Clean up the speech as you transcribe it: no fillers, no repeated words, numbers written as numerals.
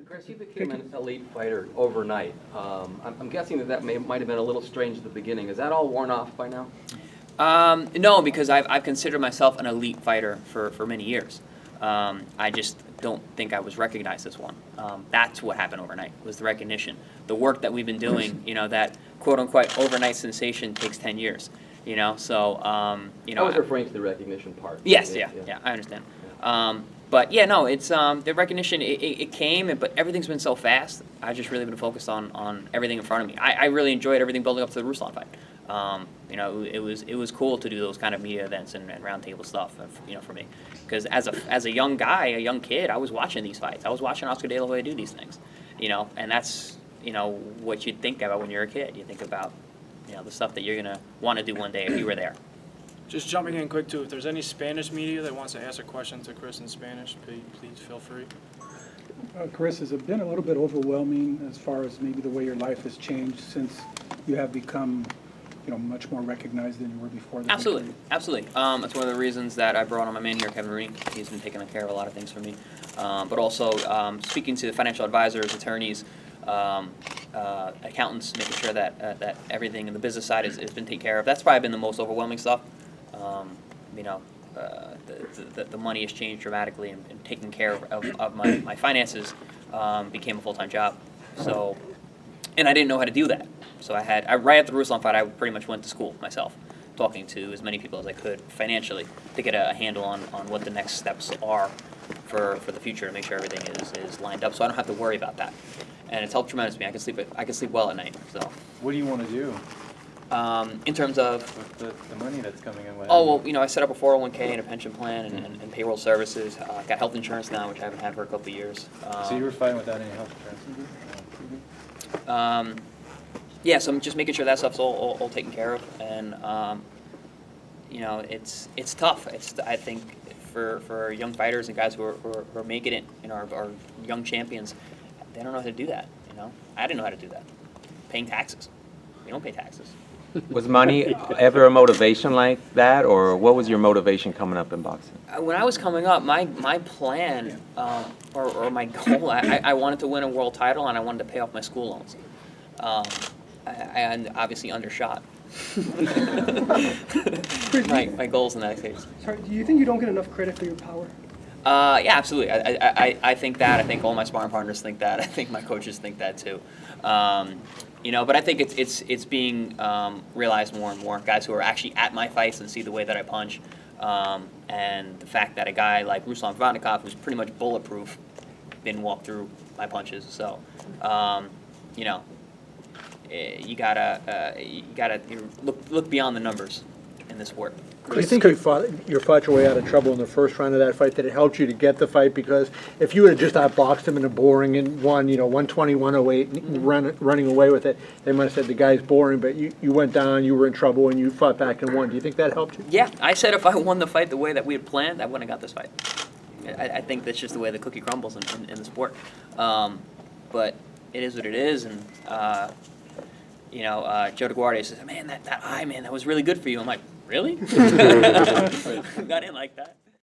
Chris, you became an elite fighter overnight. I'm guessing that might have been a little strange at the beginning. Is that all worn off by now? No, because I've considered myself an elite fighter for many years. I just don't think I was recognized as one. That's what happened overnight, was the recognition. The work that we've been doing, that quote-unquote overnight sensation takes 10 years. So, I was referring to the recognition part. Yes, yeah, I understand. But yeah, no, it's the recognition. It came, but everything's been so fast. I've just really been focused on everything in front of me. I really enjoyed everything building up to the Ruslan fight. It was cool to do those kind of media events and roundtable stuff. For me, because as a young guy, a young kid, I was watching these fights. I was watching Oscar De La Hoya do these things. And that's what you think about when you're a kid. You think about the stuff that you're gonna want to do one day if you were there. Just jumping in quick too, if there's any Spanish media that wants to ask a question to Chris in Spanish, please feel free. Chris, has it been a little bit overwhelming as far as maybe the way your life has changed since you have become, much more recognized than you were before? Absolutely. That's one of the reasons that I brought on my man here, Kevin Rooney. He's been taking care of a lot of things for me. But also speaking to the financial advisors, attorneys, accountants, making sure that everything in the business side has been taken care of. That's probably been the most overwhelming stuff. The money has changed dramatically, and taking care of my finances became a full-time job. So, and I didn't know how to do that. So right after the Ruslan fight, I pretty much went to school myself, talking to as many people as I could financially to get a handle on what the next steps are for the future, to make sure everything is lined up, so I don't have to worry about that. And it's helped tremendously. I can sleep well at night. So. What do you want to do? In terms of with the money that's coming in. Oh, well, I set up a 401k and a pension plan and payroll services. Got health insurance now, which I haven't had for a couple of years. So you were fine without any health insurance? Yeah, so I'm just making sure that stuff's all taken care of, and it's tough. I think for young fighters and guys who are making it, our young champions, they don't know how to do that. I didn't know how to do that. Paying taxes. We don't pay taxes. Was money ever a motivation like that, or what was your motivation coming up in boxing? When I was coming up, my plan or my goal, I wanted to win a world title, and I wanted to pay off my school loans. I obviously undershot my goals in that case. Sorry, do you think you don't get enough credit for your power? Yeah, absolutely. I think that. I think all my sparring partners think that. I think my coaches think that too. But I think it's being realized more and more. Guys who are actually at my fights and see the way that I punch, and the fact that a guy like Ruslan Vatnikov, who's pretty much bulletproof, didn't walk through my punches. So, you gotta look beyond the numbers in this sport. Do you think you fought your way out of trouble in the first round of that fight? That it helped you to get the fight? Because if you would have just outboxed him in a boring and won, 120, 108, running away with it, they might have said the guy's boring. But you went down, you were in trouble, and you fought back and won. Do you think that helped you? Yeah, I said if I won the fight the way that we had planned, I wouldn't have got this fight. I think that's just the way the cookie crumbles in the sport. But it is what it is, and Joe DeGuardia says, "Man, that eye, man, that was really good for you." I'm like, really? I didn't like that.